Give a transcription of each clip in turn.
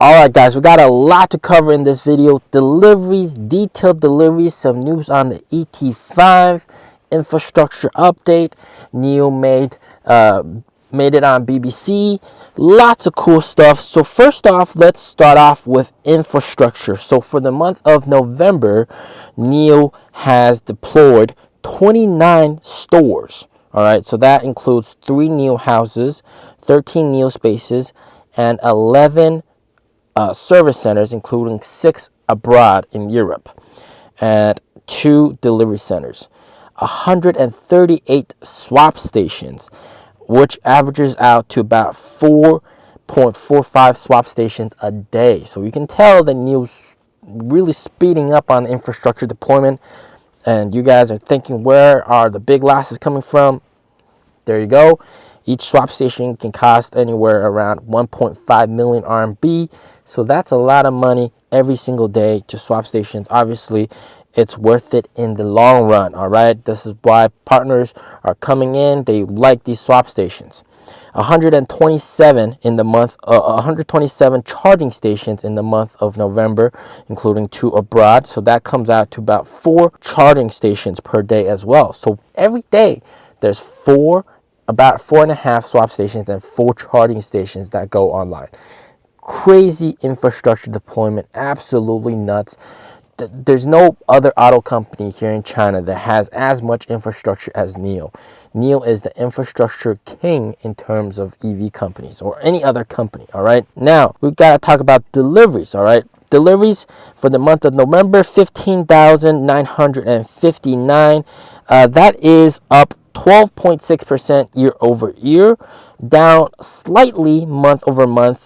All right, guys, we got a lot to cover in this video. Deliveries, detailed deliveries, some news on the ET5, infrastructure update. NIO made it on BBC. Lots of cool stuff. So first off, let's start off with infrastructure. So for the month of November, NIO has deployed 29 stores. All right, so that includes 3 NIO houses, 13 NIO spaces, and 11 service centers, including 6 abroad in Europe, and 2 delivery centers, 138 swap stations, which averages out to about 4.45 swap stations a day. So you can tell the NIO's really speeding up on infrastructure deployment. And you guys are thinking, where are the big losses coming from? There you go. Each swap station can cost anywhere around 1.5 million RMB. So that's a lot of money every single day to swap stations. Obviously, it's worth it in the long run. All right. This is why partners are coming in. They like these swap stations. 127 in the month, 127 charging stations in the month of November, including 2 abroad. So that comes out to about 4 charging stations per day as well. So every day there's about 4.5 swap stations and 4 charging stations that go online. Crazy infrastructure deployment, absolutely nuts. There's no other auto company here in China that has as much infrastructure as NIO. NIO is the infrastructure king in terms of EV companies or any other company. All right. Now we've got to talk about deliveries. All right. Deliveries for the month of November, 15,959. That is up 12.6% year over year, down slightly month over month,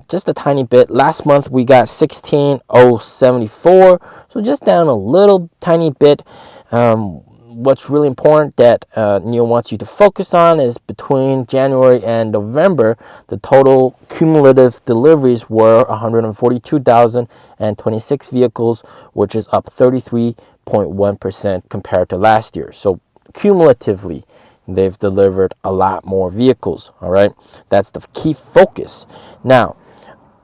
just a tiny bit. Last month we got 16,074, so just down a little tiny bit. What's really important that NIO wants you to focus on is between January and November, the total cumulative deliveries were 142,026 vehicles, which is up 33.1% compared to last year. So cumulatively, they've delivered a lot more vehicles. All right, that's the key focus. Now,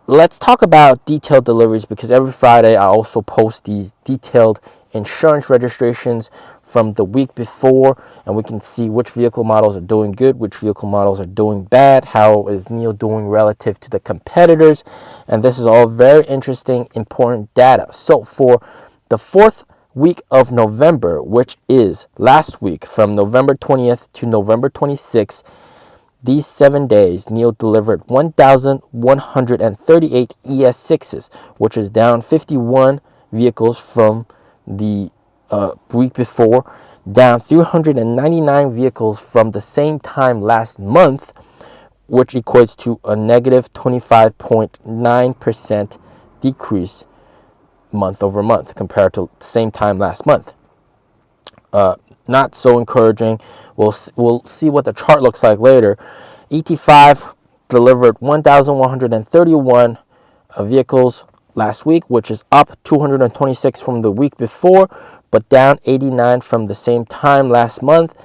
let's talk about detailed deliveries, because every Friday I also post these detailed insurance registrations from the week before, and we can see which vehicle models are doing good, which vehicle models are doing bad, how is NIO doing relative to the competitors, and this is all very interesting, important data. So for the 4th week of November, which is last week, from November 20th to November 26th, these 7 days, NIO delivered 1,138 ES6s, which is down 51 vehicles from the week before, down 399 vehicles from the same time last month, which equates to a negative 25.9% decrease month over month compared to the same time last month. Not so encouraging. We'll see what the chart looks like later. ET5 delivered 1,131 vehicles last week, which is up 226 from the week before, but down 89 from the same time last month,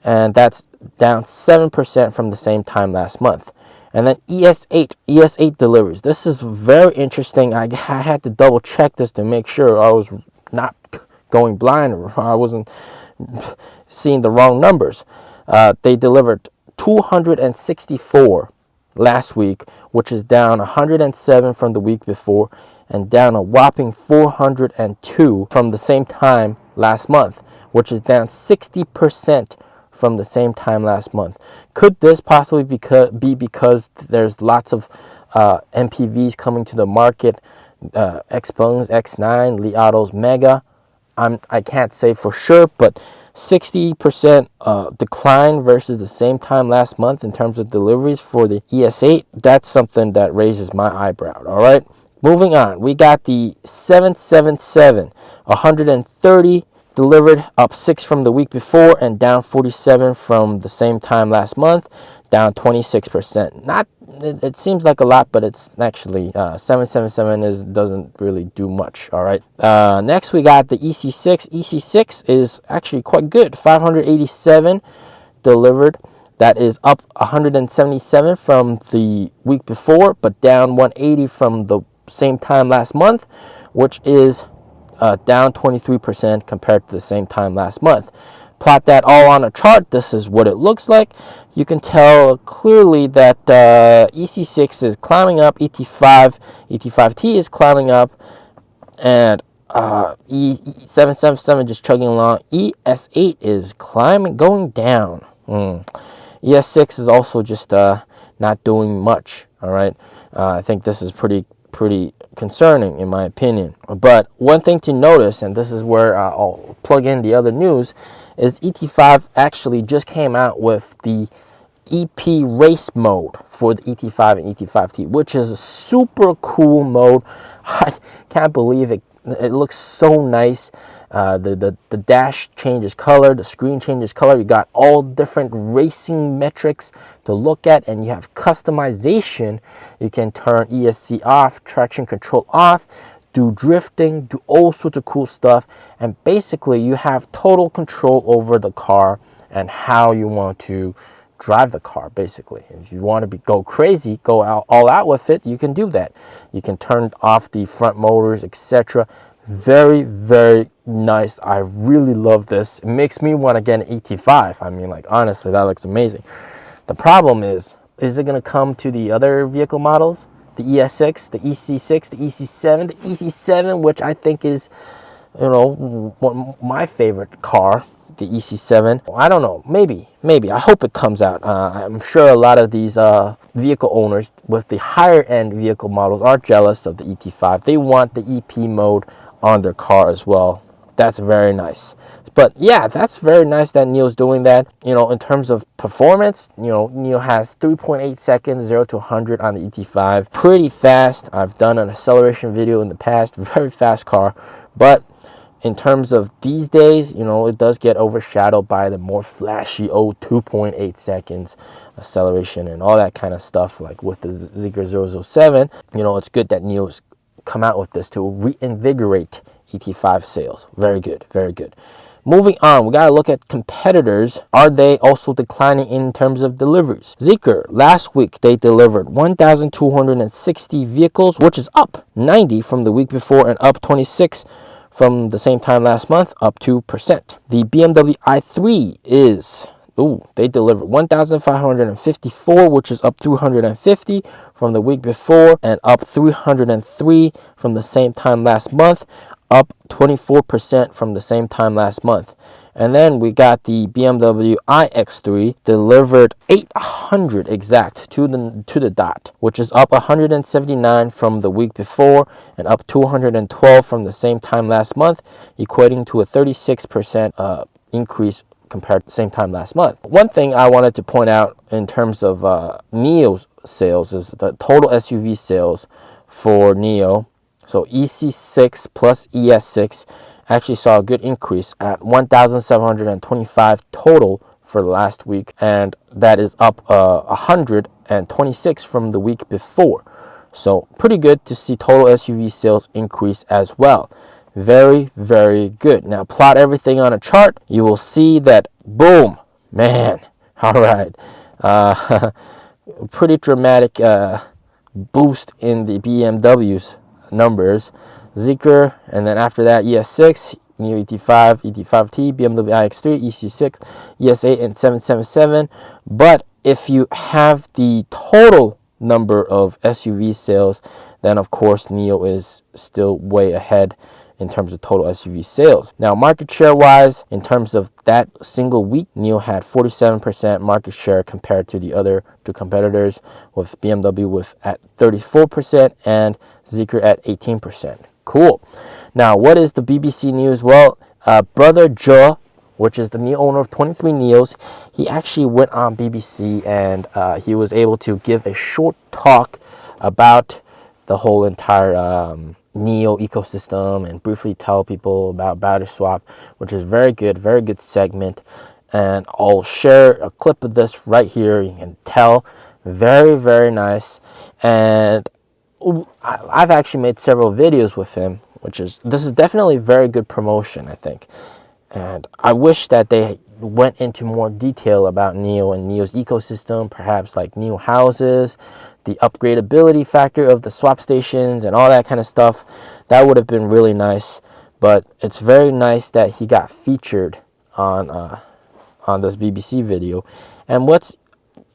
and that's down 7% from the same time last month. And then ES8 deliveries. This is very interesting. I had to double check this to make sure I was not going blind or I wasn't seeing the wrong numbers. They delivered 264 last week, which is down 107 from the week before, and down a whopping 402 from the same time last month, which is down 60% from the same time last month. Could this possibly be because there's lots of MPVs coming to the market, Xpeng's X9, Li Auto's Mega? I can't say for sure, but 60% decline versus the same time last month in terms of deliveries for the ES8. That's something that raises my eyebrow. All right, moving on. We got the 777, 130 delivered, up 6 from the week before and down 47 from the same time last month, down 26%. It seems like a lot, but it's actually 777 doesn't really do much. All right. Next we got the EC6. EC6 is actually quite good. 587 delivered. That is up 177 from the week before, but down 180 from the same time last month, which is down 23% compared to the same time last month. Plot that all on a chart. This is what it looks like. You can tell clearly that EC6 is climbing up, ET5T is climbing up, and E777 just chugging along. ES8 is climbing, going down. ES6 is also just not doing much. All right, I think this is pretty concerning in my opinion. But one thing to notice, and this is where I'll plug in the other news, is ET5 actually just came out with the EP race mode for the ET5 and ET5T, which is a super cool mode. I can't believe it. It looks so nice. The dash changes color, the screen changes color. You got all different racing metrics to look at, and you have customization. You can turn ESC off, traction control off, do drifting, do all sorts of cool stuff, and basically you have total control over the car and how you want to drive the car. Basically, if you want to go crazy, go all out with it, you can do that. You can turn off the front motors, etc. Very nice. I really love this. It makes me want to get an ET5. I mean, like, honestly, that looks amazing. The problem is it going to come to the other vehicle models? The ES6, the EC6, the EC7, the EC7, which I think is, you know, my favorite car, the EC7. I don't know, maybe. I hope it comes out. I'm sure a lot of these vehicle owners with the higher end vehicle models are jealous of the ET5. They want the EP mode on their car as well. That's very nice. But yeah, that's very nice that NIO's doing that. You know, in terms of performance, you know, NIO has 3.8 seconds, 0 to 100 on the ET5. Pretty fast. I've done an acceleration video in the past. Very fast car. But in terms of these days, you know, it does get overshadowed by the more flashy 2.8 seconds acceleration and all that kind of stuff, like with the Zeekr 007. You know, it's good that NIO's come out with this to reinvigorate ET5 sales. Very good. Moving on, we got to look at competitors. Are they also declining in terms of deliveries? Zeekr, last week, they delivered 1,260 vehicles, which is up 90 from the week before and up 26 from the same time last month, up 2%. The BMW i3 is, they delivered 1,554, which is up 350 from the week before and up 303 from the same time last month, up 24% from the same time last month. And then we got the BMW iX3 delivered 800 exact to the dot, which is up 179 from the week before and up 212 from the same time last month, equating to a 36% increase compared to the same time last month. One thing I wanted to point out in terms of NIO's sales is the total SUV sales for NIO. So EC6 plus ES6 actually saw a good increase at 1,725 total for the last week, and that is up 126 from the week before. So pretty good to see total SUV sales increase as well. Very good. Now plot everything on a chart. You will see that, boom, man. All right. Pretty dramatic boost in the BMW's numbers. Zeekr, and then after that ES6, NIO ET5, ET5T, BMW iX3, EC6, ES8, and 777. But if you have the total number of SUV sales, then of course NIO is still way ahead in terms of total SUV sales. Now, market share wise, in terms of that single week, NIO had 47% market share compared to the other two competitors, with BMW at 34% and Zeekr at 18%. Cool. Now, what is the BBC News? Well, brother Joe, which is the NIO owner of 23 NIOs, he actually went on BBC and he was able to give a short talk about the whole entire NIO ecosystem and briefly tell people about battery swap, which is very good segment. And I'll share a clip of this right here. You can tell, very nice. And I've actually made several videos with him, this is definitely very good promotion, I think. And I wish that they went into more detail about NIO and NIO's ecosystem, perhaps like NIO houses, the upgradability factor of the swap stations and all that kind of stuff. That would have been really nice. But it's very nice that he got featured on this BBC video. And what's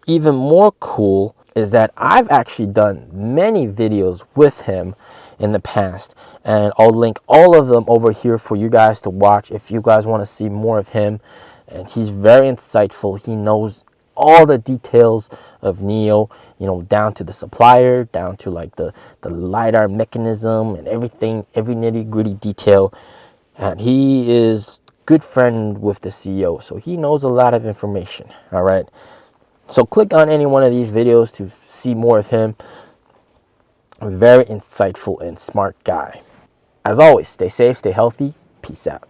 even more cool is that I've actually done many videos with him in the past, and I'll link all of them over here for you guys to watch if you guys want to see more of him. And he's very insightful. He knows all the details of NIO, down to the supplier, down to like the LiDAR mechanism and everything, every nitty gritty detail. And he is good friend with the CEO, so he knows a lot of information. All right, so click on any one of these videos to see more of him. A very insightful and smart guy. As always, stay safe, stay healthy. Peace out.